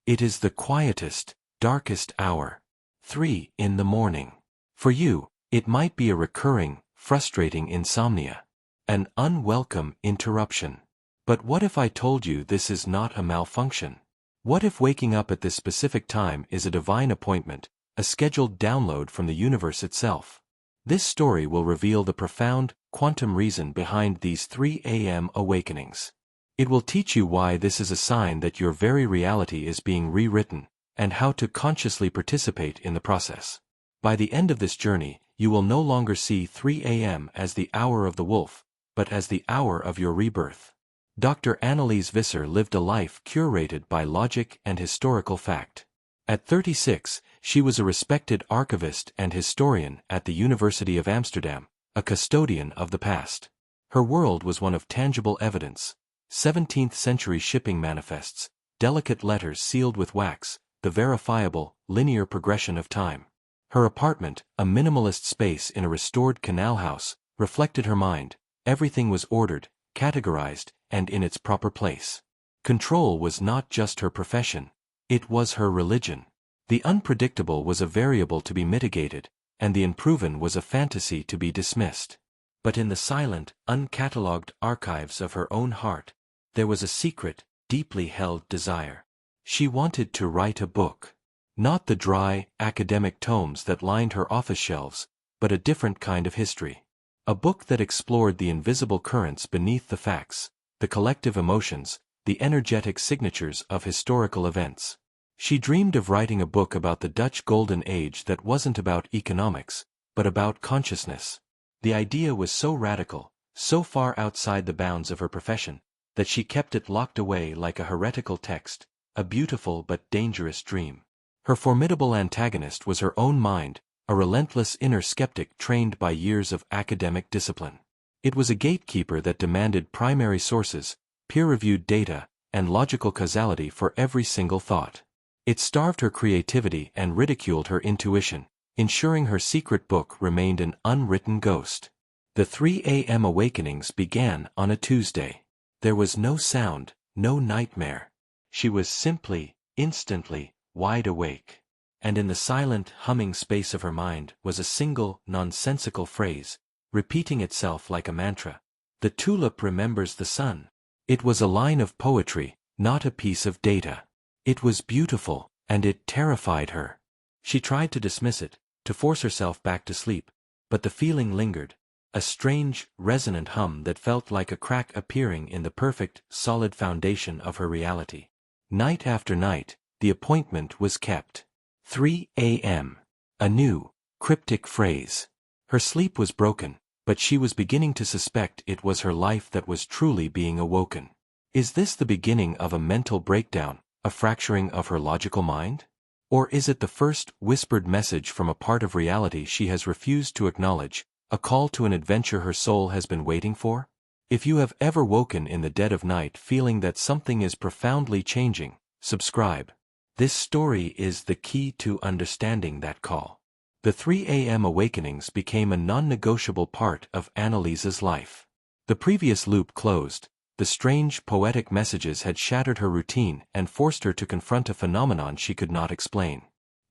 It is the quietest, darkest hour. 3 in the morning. For you, it might be a recurring, frustrating insomnia. An unwelcome interruption. But what if I told you this is not a malfunction? What if waking up at this specific time is a divine appointment, a scheduled download from the universe itself? This story will reveal the profound, quantum reason behind these 3 a.m. awakenings. It will teach you why this is a sign that your very reality is being rewritten, and how to consciously participate in the process. By the end of this journey, you will no longer see 3 a.m. as the hour of the wolf, but as the hour of your rebirth. Dr. Annelies lived a life curated by logic and historical fact. At 36, she was a respected archivist and historian at the University of Amsterdam, a custodian of the past. Her world was one of tangible evidence. 17th-century shipping manifests, delicate letters sealed with wax, the verifiable, linear progression of time. Her apartment, a minimalist space in a restored canal house, reflected her mind. Everything was ordered, categorized, and in its proper place. Control was not just her profession. It was her religion. The unpredictable was a variable to be mitigated, and the unproven was a fantasy to be dismissed. But in the silent, uncatalogued archives of her own heart, there was a secret, deeply held desire. She wanted to write a book. Not the dry, academic tomes that lined her office shelves, but a different kind of history. A book that explored the invisible currents beneath the facts, the collective emotions, the energetic signatures of historical events. She dreamed of writing a book about the Dutch Golden Age that wasn't about economics, but about consciousness. The idea was so radical, so far outside the bounds of her profession, that she kept it locked away like a heretical text, a beautiful but dangerous dream. Her formidable antagonist was her own mind, a relentless inner skeptic trained by years of academic discipline. It was a gatekeeper that demanded primary sources, peer-reviewed data, and logical causality for every single thought. It starved her creativity and ridiculed her intuition, ensuring her secret book remained an unwritten ghost. The 3 a.m. awakenings began on a Tuesday. There was no sound, no nightmare. She was simply, instantly, wide awake. And in the silent, humming space of her mind was a single, nonsensical phrase, repeating itself like a mantra. The tulip remembers the sun. It was a line of poetry, not a piece of data. It was beautiful, and it terrified her. She tried to dismiss it, to force herself back to sleep, but the feeling lingered, a strange, resonant hum that felt like a crack appearing in the perfect, solid foundation of her reality. Night after night, the appointment was kept. 3 a.m. A new, cryptic phrase. Her sleep was broken, but she was beginning to suspect it was her life that was truly being awoken. Is this the beginning of a mental breakdown, a fracturing of her logical mind? Or is it the first whispered message from a part of reality she has refused to acknowledge, a call to an adventure her soul has been waiting for? If you have ever woken in the dead of night feeling that something is profoundly changing, subscribe. This story is the key to understanding that call. The 3 a.m. awakenings became a non-negotiable part of Annelies's life. The previous loop closed. The strange, poetic messages had shattered her routine and forced her to confront a phenomenon she could not explain.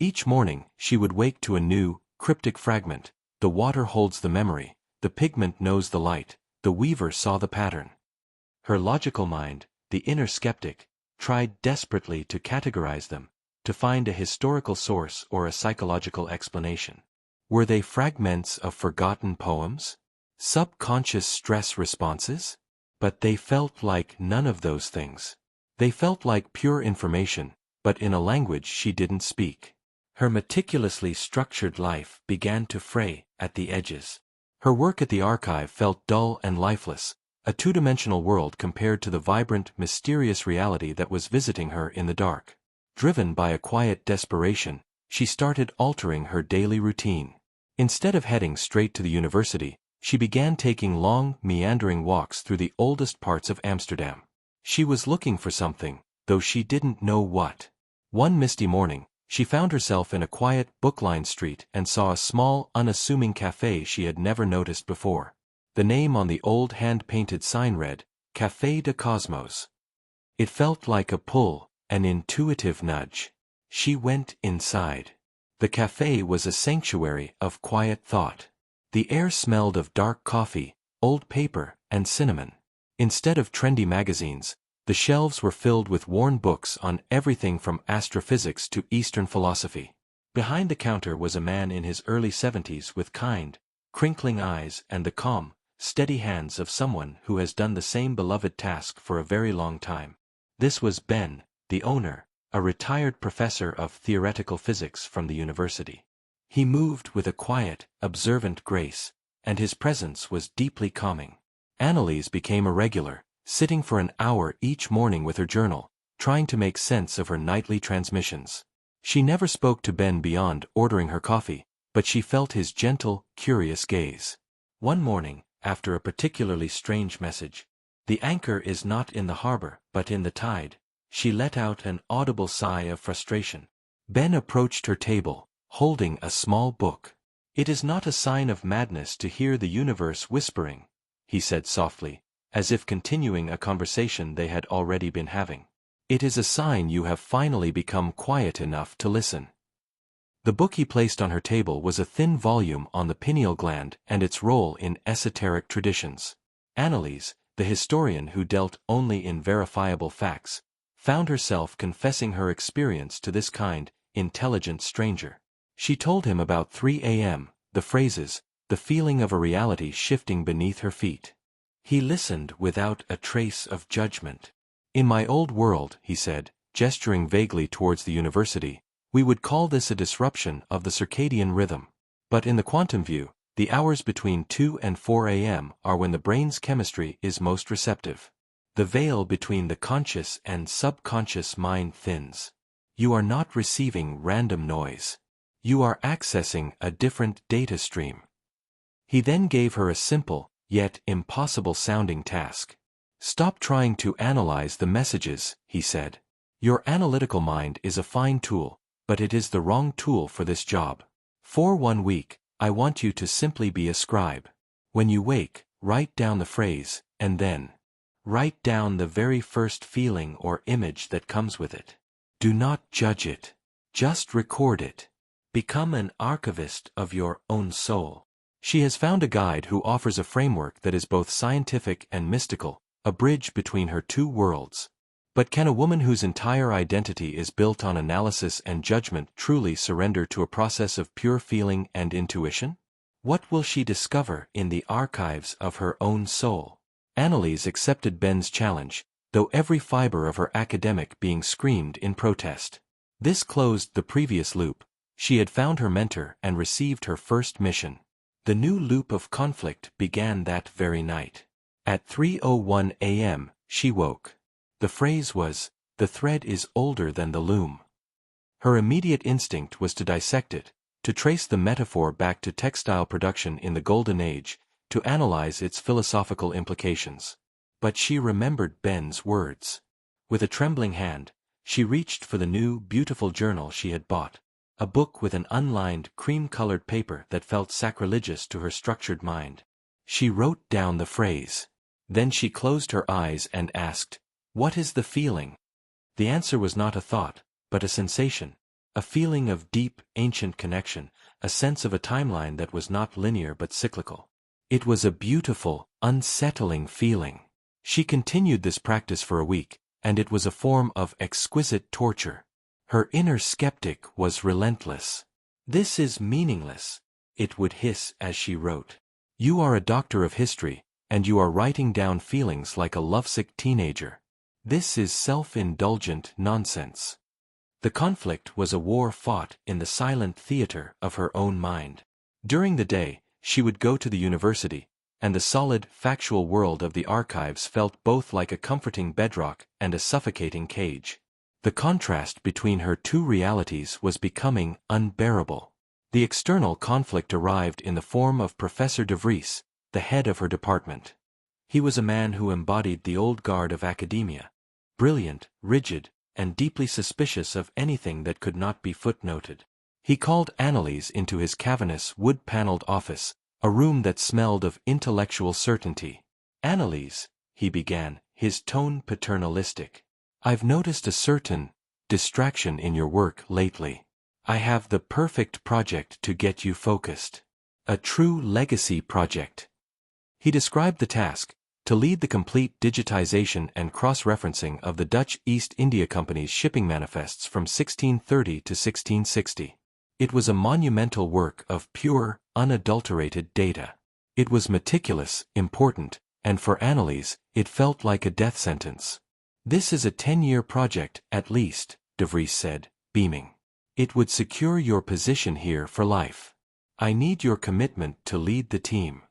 Each morning, she would wake to a new, cryptic fragment. The water holds the memory, the pigment knows the light, the weaver saw the pattern. Her logical mind, the inner skeptic, tried desperately to categorize them, to find a historical source or a psychological explanation. Were they fragments of forgotten poems? Subconscious stress responses? But they felt like none of those things. They felt like pure information, but in a language she didn't speak. Her meticulously structured life began to fray at the edges. Her work at the archive felt dull and lifeless, a two-dimensional world compared to the vibrant, mysterious reality that was visiting her in the dark. Driven by a quiet desperation, she started altering her daily routine. Instead of heading straight to the university, she began taking long, meandering walks through the oldest parts of Amsterdam. She was looking for something, though she didn't know what. One misty morning, she found herself in a quiet, book-lined street and saw a small, unassuming café she had never noticed before. The name on the old hand-painted sign read, Café de Cosmos. It felt like a pull, an intuitive nudge. She went inside. The cafe was a sanctuary of quiet thought. The air smelled of dark coffee, old paper, and cinnamon. Instead of trendy magazines, the shelves were filled with worn books on everything from astrophysics to Eastern philosophy. Behind the counter was a man in his early 70s with kind, crinkling eyes and the calm, steady hands of someone who has done the same beloved task for a very long time. This was Ben, the owner, a retired professor of theoretical physics from the university. He moved with a quiet, observant grace, and his presence was deeply calming. Annelies became a regular, sitting for an hour each morning with her journal, trying to make sense of her nightly transmissions. She never spoke to Ben beyond ordering her coffee, but she felt his gentle, curious gaze. One morning, after a particularly strange message, "The anchor is not in the harbor, but in the tide," she let out an audible sigh of frustration. Ben approached her table, holding a small book. "It is not a sign of madness to hear the universe whispering," he said softly, as if continuing a conversation they had already been having. "It is a sign you have finally become quiet enough to listen." The book he placed on her table was a thin volume on the pineal gland and its role in esoteric traditions. Annelies, the historian who dealt only in verifiable facts, found herself confessing her experience to this kind, intelligent stranger. She told him about 3 a.m., the phrases, the feeling of a reality shifting beneath her feet. He listened without a trace of judgment. "In my old world," he said, gesturing vaguely towards the university, "we would call this a disruption of the circadian rhythm. But in the quantum view, the hours between 2 and 4 a.m. are when the brain's chemistry is most receptive. The veil between the conscious and subconscious mind thins. You are not receiving random noise. You are accessing a different data stream." He then gave her a simple, yet impossible-sounding task. "Stop trying to analyze the messages," he said. "Your analytical mind is a fine tool, but it is the wrong tool for this job. For 1 week, I want you to simply be a scribe. When you wake, write down the phrase, and then write down the very first feeling or image that comes with it. Do not judge it. Just record it. Become an archivist of your own soul." She has found a guide who offers a framework that is both scientific and mystical, a bridge between her two worlds. But can a woman whose entire identity is built on analysis and judgment truly surrender to a process of pure feeling and intuition? What will she discover in the archives of her own soul? Annelies accepted Ben's challenge, though every fiber of her academic being screamed in protest. This closed the previous loop. She had found her mentor and received her first mission. The new loop of conflict began that very night. At 3:01 a.m., she woke. The phrase was, "The thread is older than the loom." Her immediate instinct was to dissect it, to trace the metaphor back to textile production in the Golden Age, to analyze its philosophical implications. But she remembered Ben's words. With a trembling hand, she reached for the new, beautiful journal she had bought, a book with an unlined, cream-colored paper that felt sacrilegious to her structured mind. She wrote down the phrase. Then she closed her eyes and asked, "What is the feeling?" The answer was not a thought, but a sensation, a feeling of deep, ancient connection, a sense of a timeline that was not linear but cyclical. It was a beautiful, unsettling feeling. She continued this practice for a week, and it was a form of exquisite torture. Her inner skeptic was relentless. "This is meaningless," it would hiss as she wrote. "You are a doctor of history, and you are writing down feelings like a lovesick teenager. This is self-indulgent nonsense." The conflict was a war fought in the silent theater of her own mind. During the day, she would go to the university, and the solid, factual world of the archives felt both like a comforting bedrock and a suffocating cage. The contrast between her two realities was becoming unbearable. The external conflict arrived in the form of Professor de Vries, the head of her department. He was a man who embodied the old guard of academia, brilliant, rigid, and deeply suspicious of anything that could not be footnoted. He called Annelies into his cavernous, wood-paneled office, a room that smelled of intellectual certainty. "Annelies," he began, his tone paternalistic, "I've noticed a certain distraction in your work lately. I have the perfect project to get you focused. A true legacy project. He described the task, to lead the complete digitization and cross-referencing of the Dutch East India Company's shipping manifests from 1630 to 1660. It was a monumental work of pure, unadulterated data. It was meticulous, important, and for Annelies, it felt like a death sentence. This is a 10-year project, at least, De Vries said, beaming. It would secure your position here for life. I need your commitment to lead the team.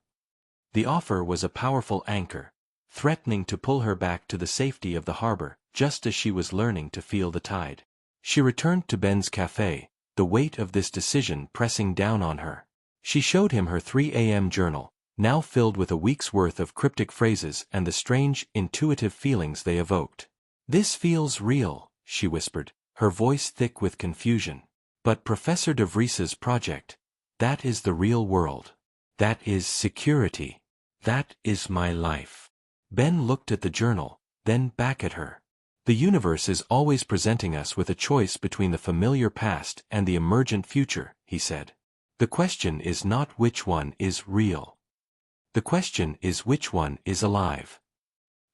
The offer was a powerful anchor, threatening to pull her back to the safety of the harbor, just as she was learning to feel the tide. She returned to Ben's cafe, the weight of this decision pressing down on her. She showed him her 3 a.m. journal, now filled with a week's worth of cryptic phrases and the strange, intuitive feelings they evoked. This feels real, she whispered, her voice thick with confusion. But Professor De Vries's project, that is the real world. That is security. That is my life. Ben looked at the journal, then back at her. The universe is always presenting us with a choice between the familiar past and the emergent future, he said. The question is not which one is real. The question is which one is alive.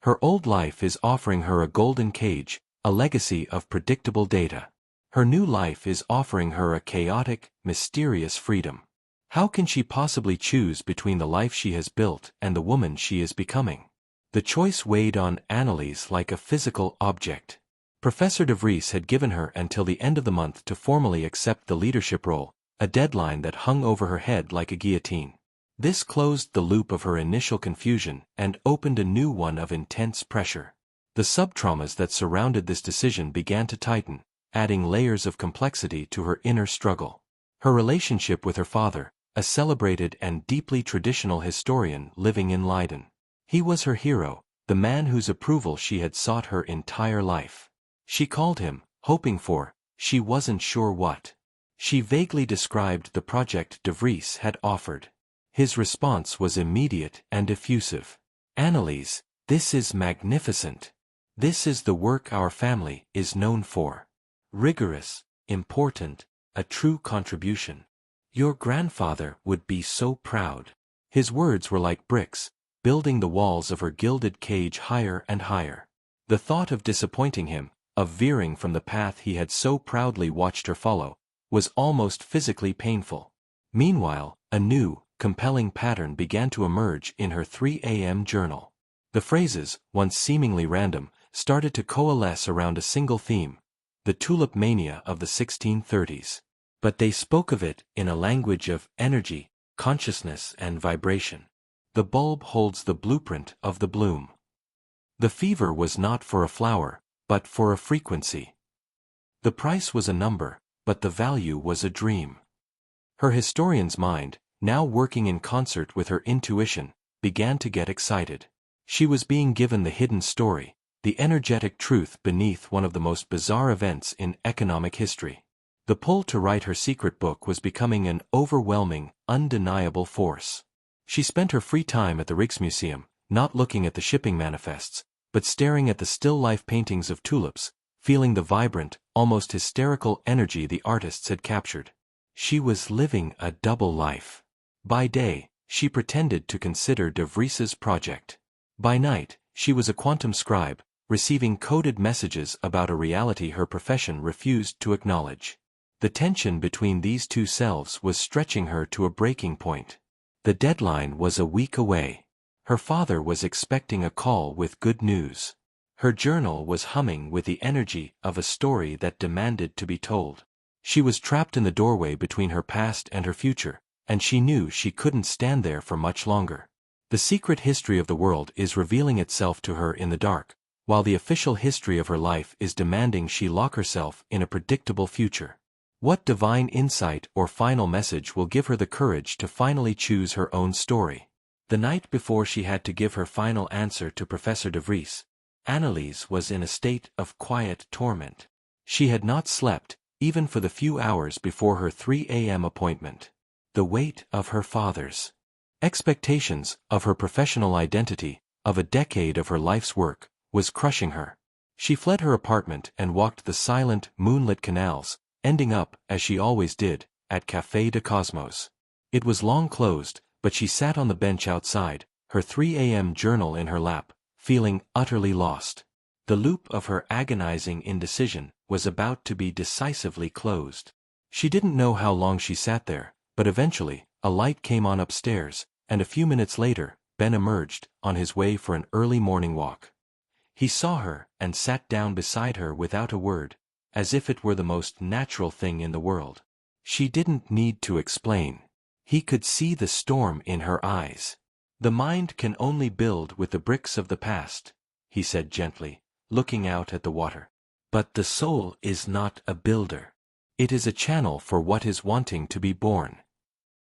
Her old life is offering her a golden cage, a legacy of predictable data. Her new life is offering her a chaotic, mysterious freedom. How can she possibly choose between the life she has built and the woman she is becoming? The choice weighed on Annelies like a physical object. Professor De Vries had given her until the end of the month to formally accept the leadership role, a deadline that hung over her head like a guillotine. This closed the loop of her initial confusion and opened a new one of intense pressure. The subtraumas that surrounded this decision began to tighten, adding layers of complexity to her inner struggle. Her relationship with her father, a celebrated and deeply traditional historian living in Leiden. He was her hero, the man whose approval she had sought her entire life. She called him, hoping for, she wasn't sure what. She vaguely described the project De Vries had offered. His response was immediate and effusive. Annelies, this is magnificent. This is the work our family is known for. Rigorous, important, a true contribution. Your grandfather would be so proud. His words were like bricks, building the walls of her gilded cage higher and higher. The thought of disappointing him, of veering from the path he had so proudly watched her follow, was almost physically painful. Meanwhile, a new, compelling pattern began to emerge in her 3 a.m. journal. The phrases, once seemingly random, started to coalesce around a single theme, the tulip mania of the 1630s. But they spoke of it in a language of energy, consciousness and vibration. The bulb holds the blueprint of the bloom. The fever was not for a flower, but for a frequency. The price was a number, but the value was a dream. Her historian's mind, now working in concert with her intuition, began to get excited. She was being given the hidden story, the energetic truth beneath one of the most bizarre events in economic history. The pull to write her secret book was becoming an overwhelming, undeniable force. She spent her free time at the Rijksmuseum, not looking at the shipping manifests, but staring at the still life paintings of tulips, feeling the vibrant, almost hysterical energy the artists had captured. She was living a double life. By day, she pretended to consider De Vries's project. By night, she was a quantum scribe, receiving coded messages about a reality her profession refused to acknowledge. The tension between these two selves was stretching her to a breaking point. The deadline was a week away. Her father was expecting a call with good news. Her journal was humming with the energy of a story that demanded to be told. She was trapped in the doorway between her past and her future, and she knew she couldn't stand there for much longer. The secret history of the world is revealing itself to her in the dark, while the official history of her life is demanding she lock herself in a predictable future. What divine insight or final message will give her the courage to finally choose her own story? The night before she had to give her final answer to Professor De Vries, Annelies was in a state of quiet torment. She had not slept, even for the few hours before her 3 a.m. appointment. The weight of her father's expectations, of her professional identity, of a decade of her life's work, was crushing her. She fled her apartment and walked the silent, moonlit canals, ending up, as she always did, at Café de Cosmos. It was long closed, but she sat on the bench outside, her 3 a.m. journal in her lap, feeling utterly lost. The loop of her agonizing indecision was about to be decisively closed. She didn't know how long she sat there, but eventually, a light came on upstairs, and a few minutes later, Ben emerged, on his way for an early morning walk. He saw her, and sat down beside her without a word, as if it were the most natural thing in the world. She didn't need to explain. He could see the storm in her eyes. "The mind can only build with the bricks of the past," he said gently, looking out at the water. "But the soul is not a builder. It is a channel for what is wanting to be born."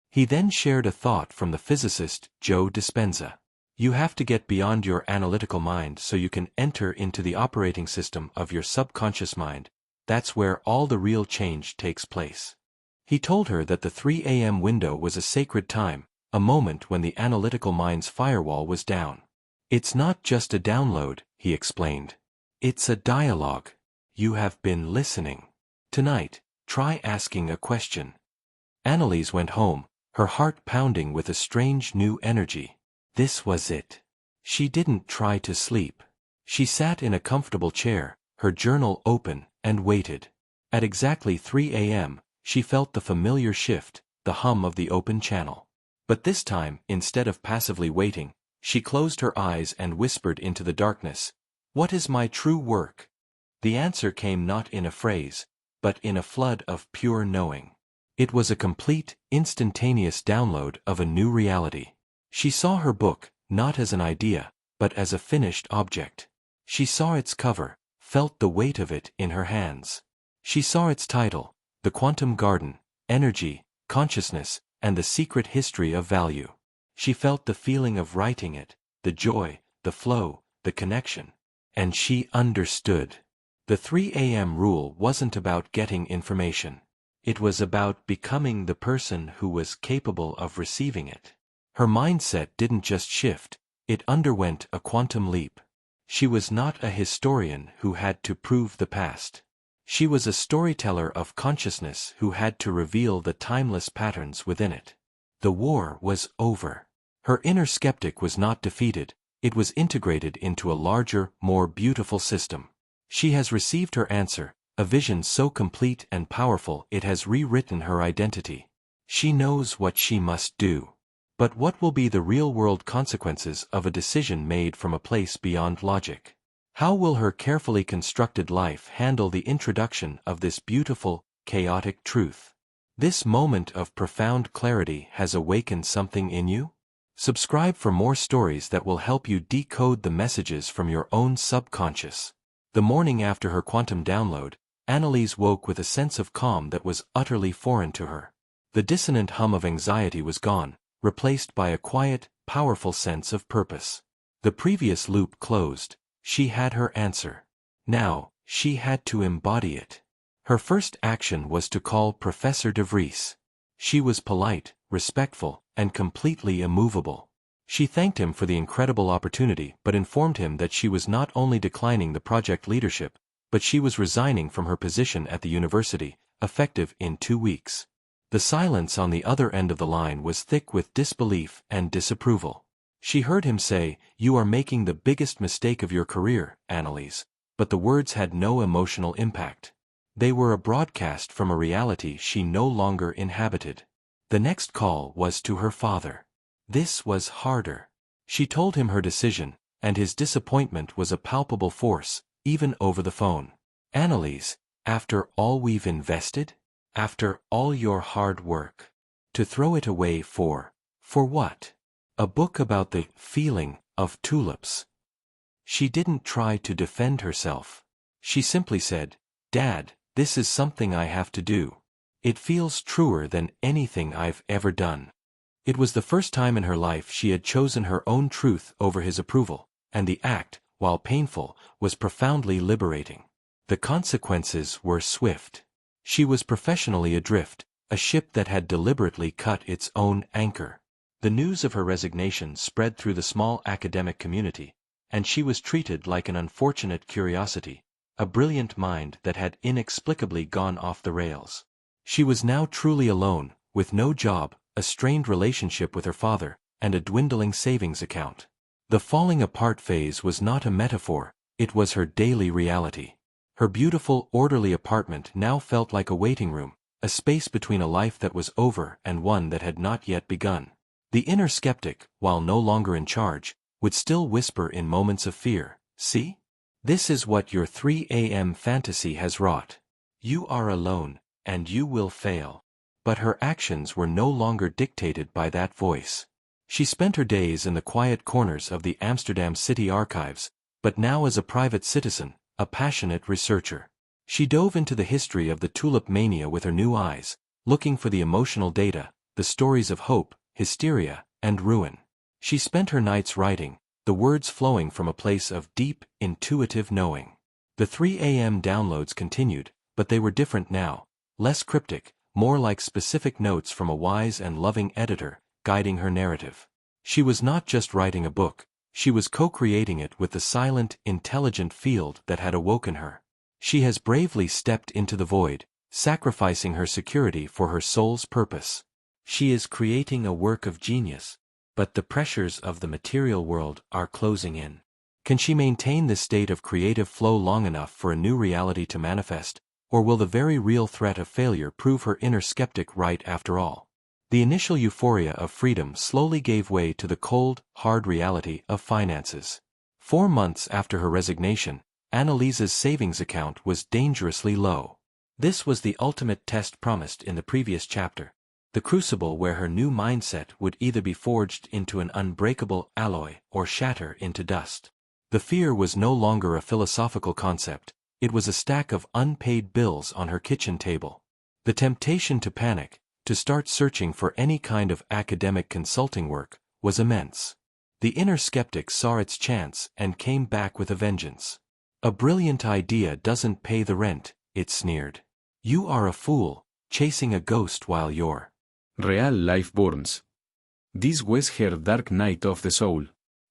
He then shared a thought from the physicist Joe Dispenza. "You have to get beyond your analytical mind so you can enter into the operating system of your subconscious mind. That's where all the real change takes place." He told her that the 3 a.m. window was a sacred time, a moment when the analytical mind's firewall was down. "It's not just a download," he explained. "It's a dialogue. You have been listening. Tonight, try asking a question." Annelies went home, her heart pounding with a strange new energy. This was it. She didn't try to sleep. She sat in a comfortable chair, her journal open, and waited. At exactly 3 a.m., she felt the familiar shift, the hum of the open channel. But this time, instead of passively waiting, she closed her eyes and whispered into the darkness, "What is my true work?" The answer came not in a phrase, but in a flood of pure knowing. It was a complete, instantaneous download of a new reality. She saw her book, not as an idea, but as a finished object. She saw its cover, felt the weight of it in her hands. She saw its title, The Quantum Garden, Energy, Consciousness, and the Secret History of Value. She felt the feeling of writing it, the joy, the flow, the connection. And she understood. The 3 a.m. rule wasn't about getting information. It was about becoming the person who was capable of receiving it. Her mindset didn't just shift, it underwent a quantum leap. She was not a historian who had to prove the past. She was a storyteller of consciousness who had to reveal the timeless patterns within it. The war was over. Her inner skeptic was not defeated, it was integrated into a larger, more beautiful system. She has received her answer, a vision so complete and powerful it has rewritten her identity. She knows what she must do. But what will be the real-world consequences of a decision made from a place beyond logic? How will her carefully constructed life handle the introduction of this beautiful, chaotic truth? This moment of profound clarity has awakened something in you? Subscribe for more stories that will help you decode the messages from your own subconscious. The morning after her quantum download, Annelies woke with a sense of calm that was utterly foreign to her. The dissonant hum of anxiety was gone, replaced by a quiet, powerful sense of purpose. The previous loop closed. She had her answer. Now, she had to embody it. Her first action was to call Professor de Vries. She was polite, respectful, and completely immovable. She thanked him for the incredible opportunity but informed him that she was not only declining the project leadership, but she was resigning from her position at the university, effective in 2 weeks. The silence on the other end of the line was thick with disbelief and disapproval. She heard him say, "You are making the biggest mistake of your career, Annelies," but the words had no emotional impact. They were a broadcast from a reality she no longer inhabited. The next call was to her father. This was harder. She told him her decision, and his disappointment was a palpable force, even over the phone. "Annelies, after all we've invested? After all your hard work? To throw it away for what? A book about the feeling of tulips." She didn't try to defend herself. She simply said, "Dad, this is something I have to do. It feels truer than anything I've ever done." It was the first time in her life she had chosen her own truth over his approval, and the act, while painful, was profoundly liberating. The consequences were swift. She was professionally adrift, a ship that had deliberately cut its own anchor. The news of her resignation spread through the small academic community, and she was treated like an unfortunate curiosity, a brilliant mind that had inexplicably gone off the rails. She was now truly alone, with no job, a strained relationship with her father, and a dwindling savings account. The falling apart phase was not a metaphor, it was her daily reality. Her beautiful, orderly apartment now felt like a waiting room, a space between a life that was over and one that had not yet begun. The inner skeptic, while no longer in charge, would still whisper in moments of fear, "See? This is what your 3 a.m. fantasy has wrought. You are alone, and you will fail." But her actions were no longer dictated by that voice. She spent her days in the quiet corners of the Amsterdam city archives, but now as a private citizen, a passionate researcher. She dove into the history of the tulip mania with her new eyes, looking for the emotional data, the stories of hope, hysteria, and ruin. She spent her nights writing, the words flowing from a place of deep, intuitive knowing. The 3 a.m. downloads continued, but they were different now, less cryptic, more like specific notes from a wise and loving editor, guiding her narrative. She was not just writing a book, she was co-creating it with the silent, intelligent field that had awoken her. She has bravely stepped into the void, sacrificing her security for her soul's purpose. She is creating a work of genius, but the pressures of the material world are closing in. Can she maintain this state of creative flow long enough for a new reality to manifest, or will the very real threat of failure prove her inner skeptic right after all? The initial euphoria of freedom slowly gave way to the cold, hard reality of finances. 4 months after her resignation, Annelies's savings account was dangerously low. This was the ultimate test promised in the previous chapter, the crucible where her new mindset would either be forged into an unbreakable alloy or shatter into dust. The fear was no longer a philosophical concept, it was a stack of unpaid bills on her kitchen table. The temptation to panic, to start searching for any kind of academic consulting work, was immense. The inner skeptic saw its chance and came back with a vengeance. "A brilliant idea doesn't pay the rent," it sneered. "You are a fool, chasing a ghost while your real life burns." This was her dark night of the soul.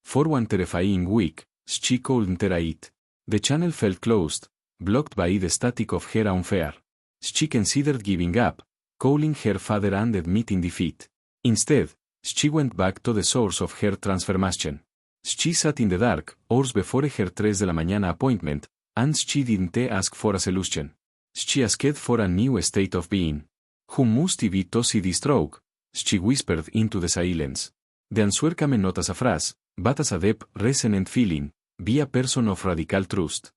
For one terrifying week, she couldn't it. The channel felt closed, blocked by the static of her own fear. She considered giving up, calling her father and admitting defeat. Instead, she went back to the source of her transformation. She sat in the dark, hours before her 3 de la mañana appointment, and she didn't ask for a solution. She asked for a new state of being. "Who must be to see this stroke?" she whispered into the silence. The answer came not as a phrase, but as a deep, resonant feeling. Be a person of radical trust.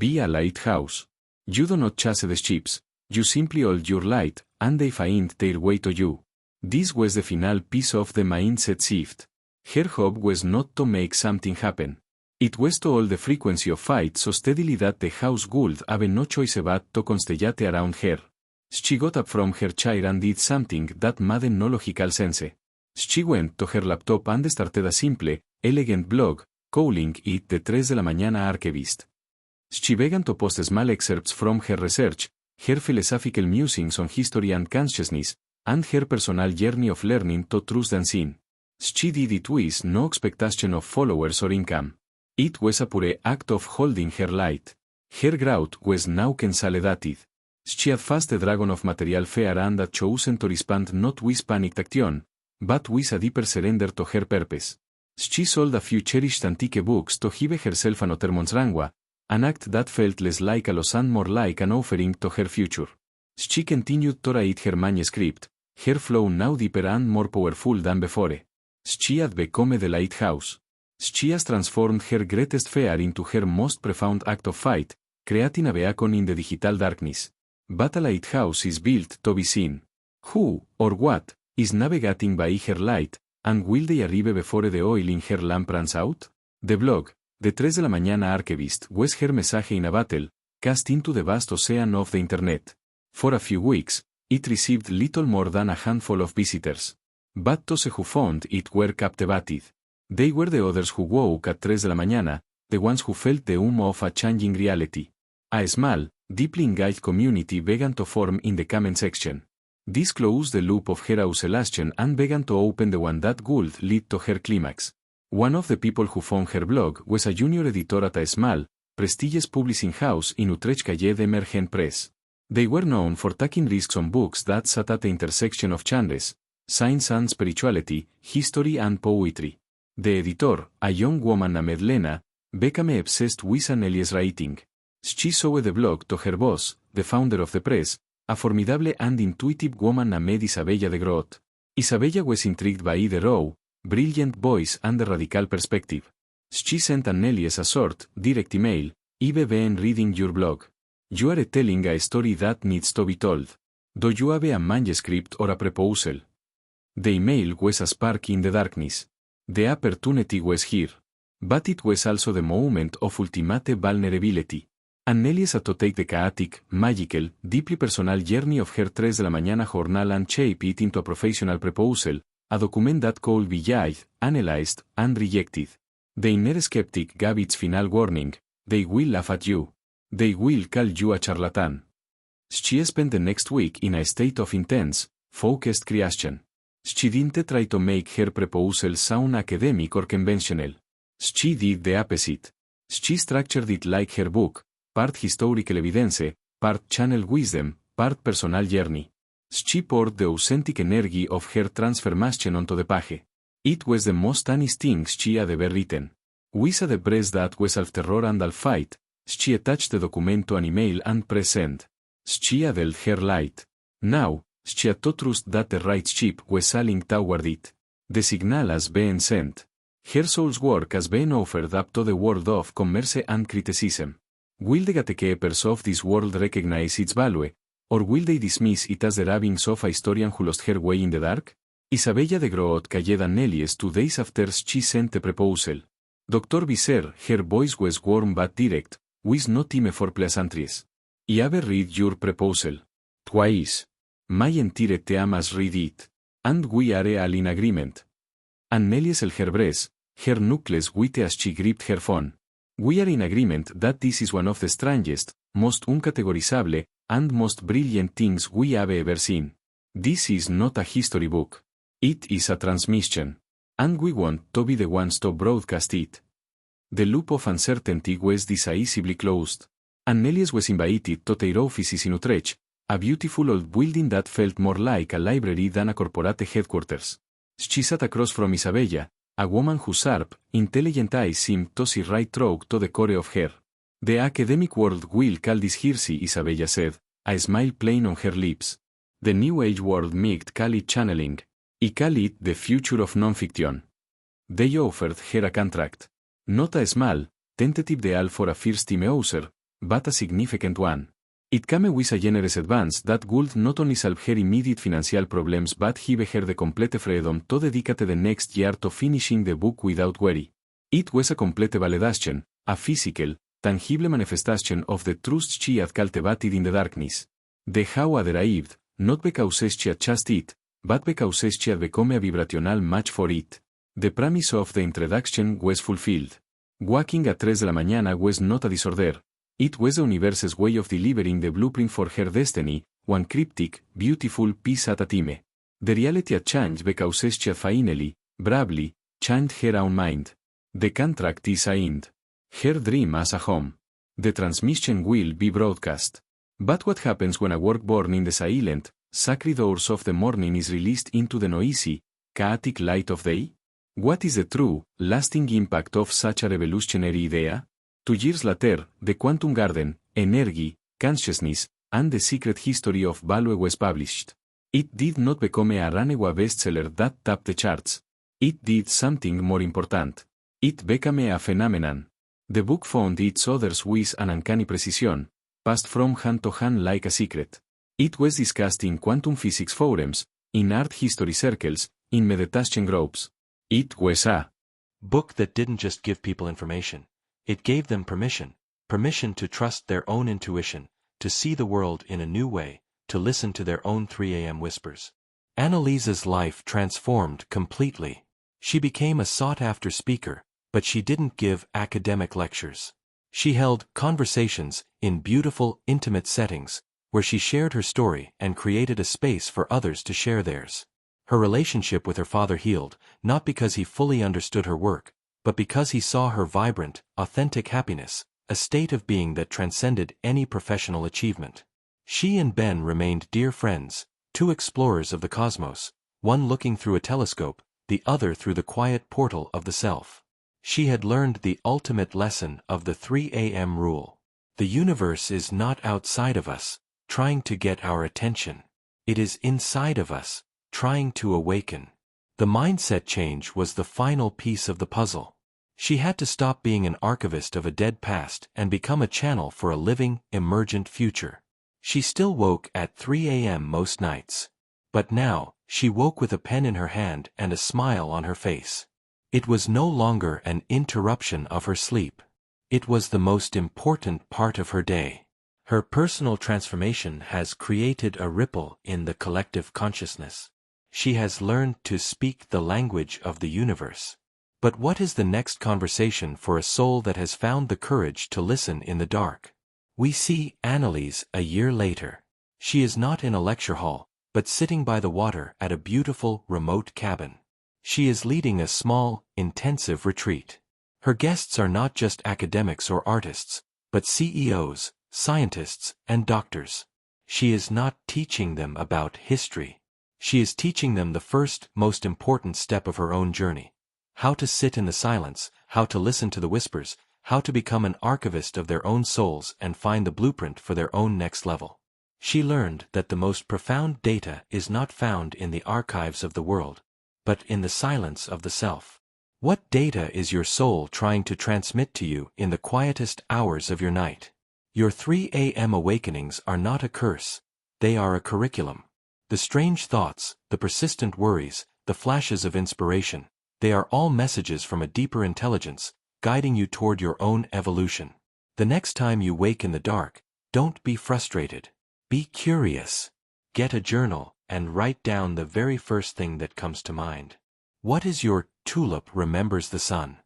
Be a lighthouse. You do not chase the ships, you simply hold your light, and they find their way to you. This was the final piece of the mindset shift. Her hope was not to make something happen. It was to hold the frequency of fight so steadily that the house would have no choice but to constellate around her. She got up from her chair and did something that made no logical sense. She went to her laptop and started a simple, elegant blog, calling it the 3 de la mañana archivist. She began to post small excerpts from her research, her philosophical musings on history and consciousness, and her personal journey of learning to trust the unseen. She did it with no expectation of followers or income. It was a pure act of holding her light. Her growth was now consolidated. She had faced the dragon of material fear and had chosen to respond not with panicked action, but with a deeper surrender to her purpose. She sold a few cherished antique books to give herself another Montrangua, an act that felt less like a loss and more like an offering to her future. She continued to write her manuscript, her flow now deeper and more powerful than before. She had become the lighthouse. She has transformed her greatest fear into her most profound act of fight, creating a beacon in the digital darkness. But a lighthouse is built to be seen. Who, or what, is navigating by her light, and will they arrive before the oil in her lamp runs out? The blog, the 3 de la mañana archivist, was her message in a battle, cast into the vast ocean of the internet. For a few weeks, it received little more than a handful of visitors. But those who found it were captivated. They were the others who woke at 3 de la mañana, the ones who felt the of a changing reality. A small, deeply engaged community began to form in the comment section. This closed the loop of her oscillation and began to open the one that would lead to her climax. One of the people who found her blog was a junior editor at a small, prestigious publishing house in Utrecht Calle de Emergent Press. They were known for taking risks on books that sat at the intersection of genres, science and spirituality, history and poetry. The editor, a young woman named Lena, became obsessed with Annelies' writing. She showed the blog to her boss, the founder of the press, a formidable and intuitive woman named Isabella de Groot. Isabella was intrigued by the raw, brilliant voice and the radical perspective. She sent Annelies a short, direct email, "I've been reading your blog. You are telling a story that needs to be told. Do you have a manuscript or a proposal?" The email was a spark in the darkness. The opportunity was here. But it was also the moment of ultimate vulnerability. Annelies had to take the chaotic, magical, deeply personal journey of her 3 de la mañana journal and shape it into a professional proposal, a document that could be judged, analyzed, and rejected. The inner skeptic gave its final warning: they will laugh at you. They will call you a charlatan. She spent the next week in a state of intense, focused creation. She didn't try to make her proposal sound academic or conventional. She did the opposite. She structured it like her book, part historical evidence, part channel wisdom, part personal journey. She poured the authentic energy of her transformation onto the page. It was the most honest thing she had ever written. With the press that was half terror and half fight, she attached the document to an email and pressed send. She held her light. Now, she had to trust that the right ship was sailing toward it. The signal has been sent. Her soul's work has been offered up to the world of commerce and criticism. Will the gatekeepers of this world recognize its value, or will they dismiss it as the ravings of a historian who lost her way in the dark? Isabella de Groot called Annelies 2 days after she sent the proposal. Dr. Visser, her voice was warm but direct, with no time for pleasantries. "I have read your proposal. Twice. My entire team has read it. And we are all in agreement." Annelies held her breath, her knuckles white as she gripped her phone. "We are in agreement that this is one of the strangest, most uncategorizable, and most brilliant things we have ever seen. This is not a history book. It is a transmission. And we want to be the ones to broadcast it." The loop of uncertainty was decisively closed. Annelies was invited to their offices in Utrecht, a beautiful old building that felt more like a library than a corporate headquarters. She sat across from Isabella, a woman whose sharp, intelligent eyes seemed to see right through to the core of her. "The academic world will call this heresy," Isabella said, a smile playing on her lips. "The New Age world might call it channeling. I call it the future of non-fiction." They offered her a contract. Not a small, tentative deal for a first-time author, but a significant one. It came with a generous advance that would not only solve her immediate financial problems but give her the complete freedom to dedicate the next year to finishing the book without worry. It was a complete validation, a physical, tangible manifestation of the trust she had cultivated in the darkness. The how had arrived, not because she had chased it, but because she had become a vibrational match for it. The premise of the introduction was fulfilled. Waking at 3 de la mañana was not a disorder. It was the universe's way of delivering the blueprint for her destiny, one cryptic, beautiful piece at a time. The reality had changed because she had finally, bravely, changed her own mind. The contract is signed. Her dream has a home. The transmission will be broadcast. But what happens when a work born in the silent, sacred hours of the morning is released into the noisy, chaotic light of day? What is the true, lasting impact of such a revolutionary idea? 2 years later, The Quantum Garden, Energy, Consciousness, and the Secret History of Value was published. It did not become a runaway bestseller that topped the charts. It did something more important. It became a phenomenon. The book found its authors with an uncanny precision, passed from hand to hand like a secret. It was discussed in quantum physics forums, in art history circles, in meditation groups. It was a book that didn't just give people information. It gave them permission to trust their own intuition, to see the world in a new way, to listen to their own 3 a.m. whispers. Annelies's life transformed completely. She became a sought-after speaker, but she didn't give academic lectures. She held conversations in beautiful, intimate settings, where she shared her story and created a space for others to share theirs. Her relationship with her father healed, not because he fully understood her work, but because he saw her vibrant, authentic happiness, a state of being that transcended any professional achievement. She and Ben remained dear friends, two explorers of the cosmos, one looking through a telescope, the other through the quiet portal of the self. She had learned the ultimate lesson of the 3 a.m. rule. The universe is not outside of us, trying to get our attention. It is inside of us, trying to awaken. The mindset change was the final piece of the puzzle. She had to stop being an archivist of a dead past and become a channel for a living, emergent future. She still woke at 3 a.m. most nights. But now, she woke with a pen in her hand and a smile on her face. It was no longer an interruption of her sleep. It was the most important part of her day. Her personal transformation has created a ripple in the collective consciousness. She has learned to speak the language of the universe. But what is the next conversation for a soul that has found the courage to listen in the dark? We see Annelies a year later. She is not in a lecture hall, but sitting by the water at a beautiful, remote cabin. She is leading a small, intensive retreat. Her guests are not just academics or artists, but CEOs, scientists, and doctors. She is not teaching them about history. She is teaching them the first, most important step of her own journey. How to sit in the silence, how to listen to the whispers, how to become an archivist of their own souls and find the blueprint for their own next level. She learned that the most profound data is not found in the archives of the world, but in the silence of the self. What data is your soul trying to transmit to you in the quietest hours of your night? Your 3 a.m. awakenings are not a curse, they are a curriculum. The strange thoughts, the persistent worries, the flashes of inspiration, they are all messages from a deeper intelligence, guiding you toward your own evolution. The next time you wake in the dark, don't be frustrated. Be curious. Get a journal, and write down the very first thing that comes to mind. What is your tulip remembers the sun?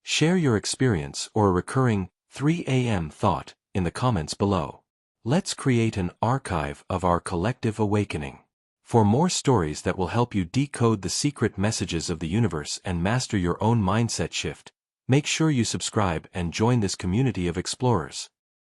Share your experience or a recurring 3 a.m. thought in the comments below. Let's create an archive of our collective awakening. For more stories that will help you decode the secret messages of the universe and master your own mindset shift, make sure you subscribe and join this community of explorers.